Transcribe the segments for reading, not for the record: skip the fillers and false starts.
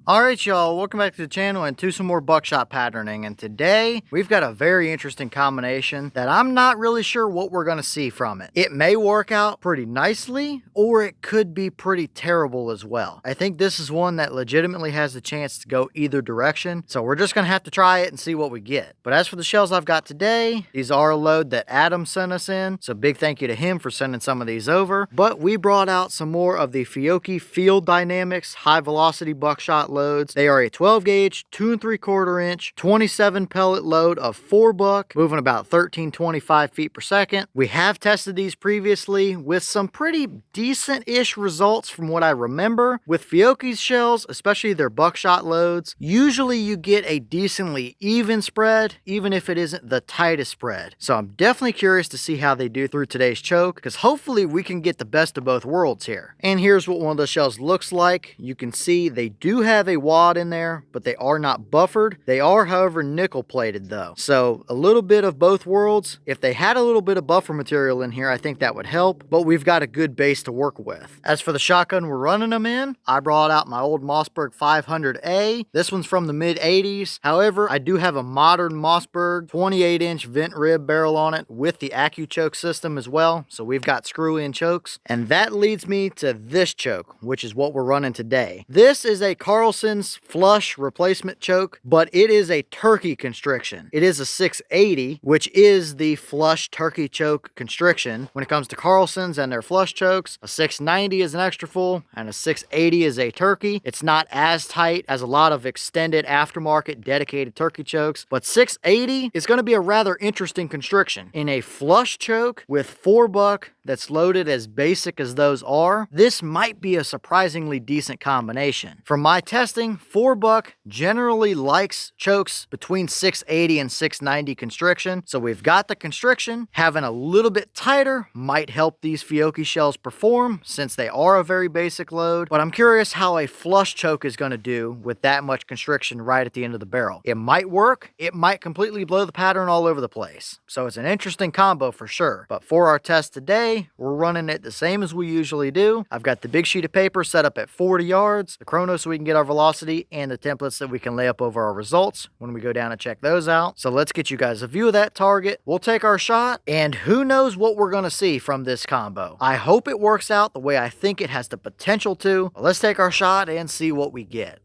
Alright y'all, welcome back to the channel and to some more buckshot patterning, and today we've got a very interesting combination that I'm not really sure what we're going to see from it. It may work out pretty nicely or it could be pretty terrible as well. I think this is one that legitimately has the chance to go either direction, so we're just going to have to try it and see what we get. But as for the shells I've got today, these are a load that Adam sent us in, so big thank you to him for sending some of these over. But we brought out some more of the Fiocchi Field Dynamics high velocity buckshot loads. They are a 12 gauge, 2 3/4 inch, 27 pellet load of 4 buck, moving about 1325 feet per second. We have tested these previously with some pretty decent-ish results from what I remember. With Fiocchi's shells, especially their buckshot loads, usually you get a decently even spread, even if it isn't the tightest spread. So I'm definitely curious to see how they do through today's choke, because hopefully we can get the best of both worlds here. And here's what one of the shells looks like. You can see they do have a wad in there, but they are not buffered. They are, however, nickel plated though. So a little bit of both worlds. If they had a little bit of buffer material in here, I think that would help, but we've got a good base to work with. As for the shotgun we're running them in, I brought out my old Mossberg 500A. This one's from the mid 80s. However, I do have a modern Mossberg 28-inch vent rib barrel on it with the AccuChoke system as well. So we've got screw-in chokes. And that leads me to this choke, which is what we're running today. This is a Carlson's flush replacement choke, but it is a turkey constriction. It is a 680, which is the flush turkey choke constriction. When it comes to Carlson's and their flush chokes, a 690 is an extra full and a 680 is a turkey. It's not as tight as a lot of extended aftermarket dedicated turkey chokes, but 680 is going to be a rather interesting constriction. In a flush choke with 4 buck that's loaded as basic as those are, this might be a surprisingly decent combination. From my testing, 4 buck generally likes chokes between 680 and 690 constriction, so we've got the constriction. Having a little bit tighter might help these Fiocchi shells perform, since they are a very basic load, but I'm curious how a flush choke is going to do with that much constriction right at the end of the barrel. It might work, it might completely blow the pattern all over the place, so it's an interesting combo for sure. But for our test today, we're running it the same as we usually do. I've got the big sheet of paper set up at 40 yards, the chrono so we can get our velocity, and the templates that we can lay up over our results when we go down and check those out. So let's get you guys a view of that target. We'll take our shot, and who knows what we're going to see from this combo. I hope it works out the way I think it has the potential to. Let's take our shot and see what we get.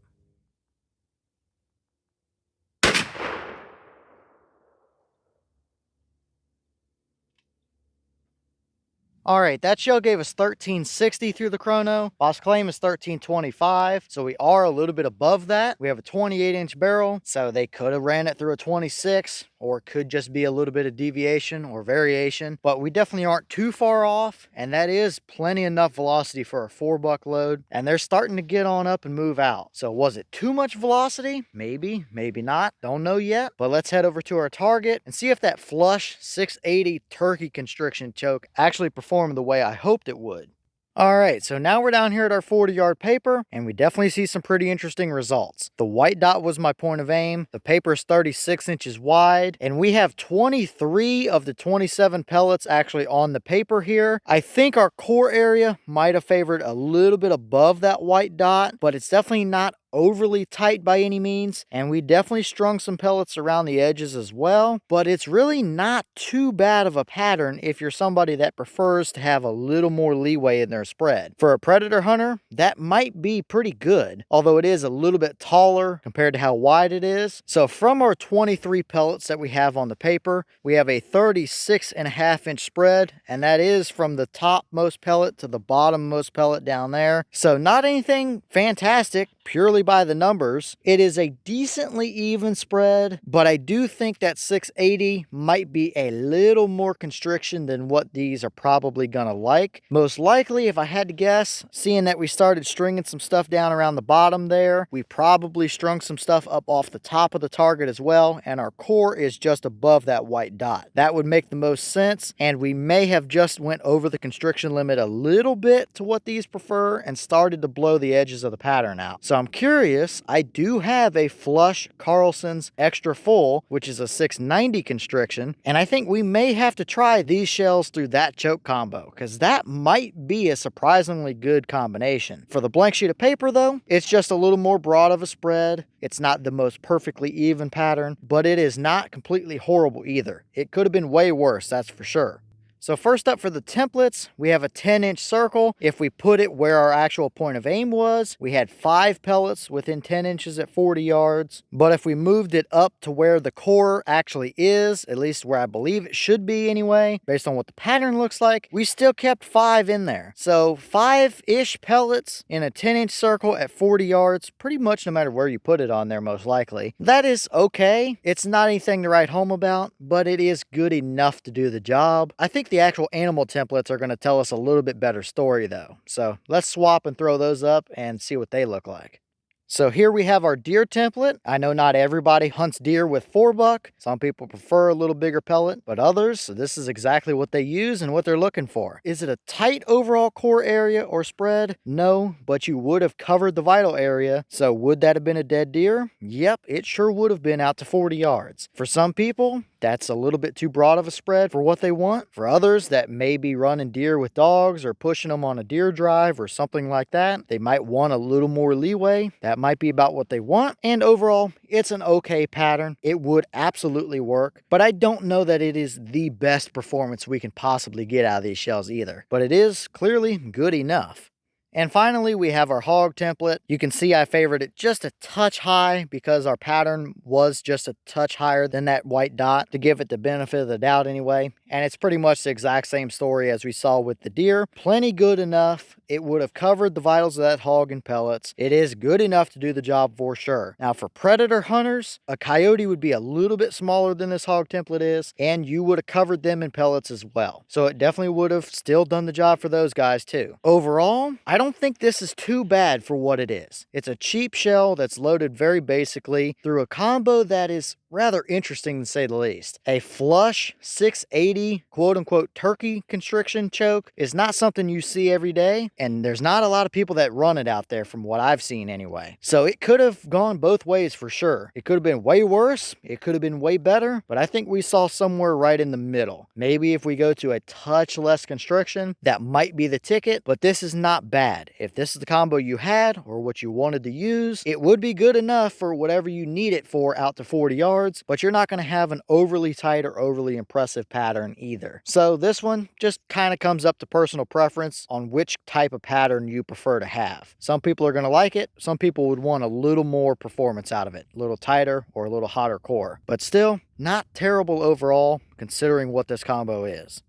All right, that shell gave us 1360 through the chrono. Boss claim is 1325, so we are a little bit above that. We have a 28-inch barrel, so they could have ran it through a 26, or it could just be a little bit of deviation or variation, but we definitely aren't too far off, and that is plenty enough velocity for a 4 buck load, and they're starting to get on up and move out. So was it too much velocity? Maybe, maybe not. Don't know yet, but let's head over to our target and see if that flush 680 turkey constriction choke actually performed the way I hoped it would. All right, so now we're down here at our 40-yard paper, and we definitely see some pretty interesting results. The white dot was my point of aim. The paper is 36 inches wide, and we have 23 of the 27 pellets actually on the paper here. I think our core area might have favored a little bit above that white dot, but it's definitely not overly tight by any means, and we definitely strung some pellets around the edges as well, but it's really not too bad of a pattern if you're somebody that prefers to have a little more leeway in their spread. For a predator hunter, that might be pretty good, although it is a little bit taller compared to how wide it is. So from our 23 pellets that we have on the paper, we have a 36.5-inch spread, and that is from the topmost pellet to the bottommost pellet down there. So not anything fantastic, purely by the numbers. It is a decently even spread, but I do think that 680 might be a little more constriction than what these are probably gonna like. Most likely, if I had to guess, seeing that we started stringing some stuff down around the bottom there, we probably strung some stuff up off the top of the target as well, and our core is just above that white dot. That would make the most sense, and we may have just went over the constriction limit a little bit to what these prefer and started to blow the edges of the pattern out. So I'm curious curious, I do have a flush Carlson's extra full, which is a 690 constriction, and I think we may have to try these shells through that choke combo, because that might be a surprisingly good combination. For the blank sheet of paper though, it's just a little more broad of a spread. It's not the most perfectly even pattern, but it is not completely horrible either. It could have been way worse, that's for sure. So first up for the templates, we have a 10-inch circle. If we put it where our actual point of aim was, we had 5 pellets within 10 inches at 40 yards. But if we moved it up to where the core actually is, at least where I believe it should be anyway, based on what the pattern looks like, we still kept 5 in there. So 5-ish pellets in a 10-inch circle at 40 yards, pretty much no matter where you put it on there most likely. That is okay. It's not anything to write home about, but it is good enough to do the job. I think the actual animal templates are going to tell us a little bit better story though. So let's swap and throw those up and see what they look like. So here we have our deer template. I know not everybody hunts deer with 4-buck. Some people prefer a little bigger pellet, but others, so this is exactly what they use and what they're looking for. Is it a tight overall core area or spread? No, but you would have covered the vital area. So would that have been a dead deer? Yep, it sure would have been out to 40 yards. For some people, that's a little bit too broad of a spread for what they want. For others that may be running deer with dogs or pushing them on a deer drive or something like that, they might want a little more leeway. That might be about what they want. And overall, it's an okay pattern. It would absolutely work, but I don't know that it is the best performance we can possibly get out of these shells either. But it is clearly good enough. And finally, we have our hog template. You can see I favored it just a touch high because our pattern was just a touch higher than that white dot to give it the benefit of the doubt anyway. And it's pretty much the exact same story as we saw with the deer. Plenty good enough. It would have covered the vitals of that hog in pellets. It is good enough to do the job for sure. Now for predator hunters, a coyote would be a little bit smaller than this hog template is, and you would have covered them in pellets as well. So it definitely would have still done the job for those guys too. Overall, I don't think this is too bad for what it is. It's a cheap shell that's loaded very basically through a combo that is rather interesting to say the least. A flush 680 quote-unquote turkey constriction choke is not something you see every day, and there's not a lot of people that run it out there from what I've seen anyway. So it could have gone both ways for sure. It could have been way worse, it could have been way better, but I think we saw somewhere right in the middle. Maybe if we go to a touch less constriction, that might be the ticket, but this is not bad. If this is the combo you had or what you wanted to use, it would be good enough for whatever you need it for out to 40 yards. But you're not going to have an overly tight or overly impressive pattern either. So this one just kind of comes up to personal preference on which type of pattern you prefer to have. Some people are going to like it. Some people would want a little more performance out of it, a little tighter or a little hotter core. But still, not terrible overall considering what this combo is.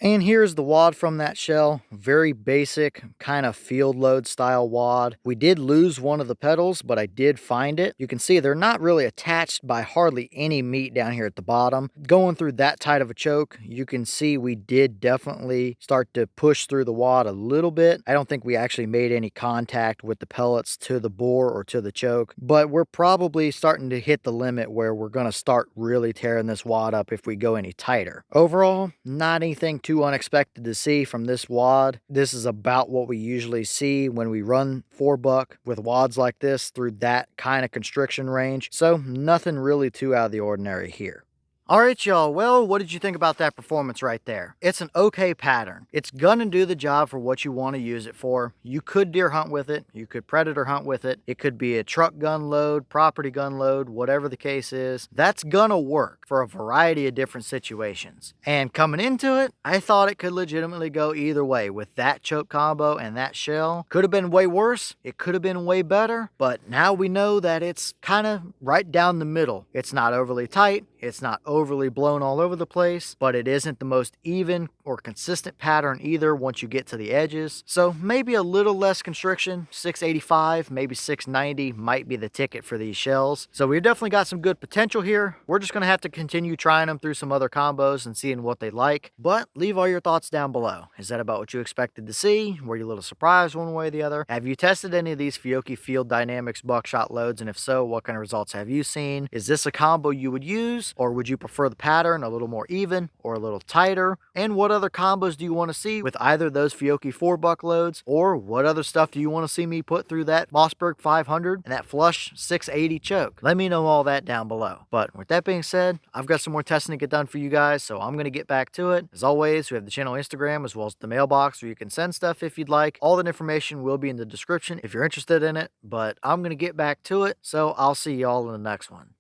And here's the wad from that shell. Very basic, kind of field load style wad. We did lose one of the pedals, but I did find it. You can see they're not really attached by hardly any meat down here at the bottom. Going through that tight of a choke, you can see we did definitely start to push through the wad a little bit. I don't think we actually made any contact with the pellets to the bore or to the choke, but we're probably starting to hit the limit where we're going to start really tearing this wad up if we go any tighter. Overall, not anything too unexpected to see from this wad. This is about what we usually see when we run 4-buck with wads like this through that kind of constriction range. So nothing really too out of the ordinary here. Alright y'all, well, what did you think about that performance right there? It's an okay pattern. It's gonna do the job for what you want to use it for. You could deer hunt with it, you could predator hunt with it, it could be a truck gun load, property gun load, whatever the case is. That's gonna work for a variety of different situations. And coming into it, I thought it could legitimately go either way with that choke combo and that shell. Could have been way worse, it could have been way better, but now we know that it's kind of right down the middle. It's not overly tight, it's not overly blown all over the place, but it isn't the most even or consistent pattern either once you get to the edges. So maybe a little less constriction, 685, maybe 690 might be the ticket for these shells. So we've definitely got some good potential here. We're just gonna have to continue trying them through some other combos and seeing what they like. But leave all your thoughts down below. Is that about what you expected to see? Were you a little surprised one way or the other? Have you tested any of these Fiocchi Field Dynamics buckshot loads? And if so, what kind of results have you seen? Is this a combo you would use, or would you prefer prefer the pattern a little more even or a little tighter, and what other combos do you want to see with either those Fiocchi 4-buck loads, or what other stuff do you want to see me put through that Mossberg 500 and that flush 680 choke. Let me know all that down below. But with that being said, I've got some more testing to get done for you guys, so I'm going to get back to it. As always, we have the channel Instagram as well as the mailbox where you can send stuff if you'd like. All that information will be in the description if you're interested in it, but I'm going to get back to it, so I'll see y'all in the next one.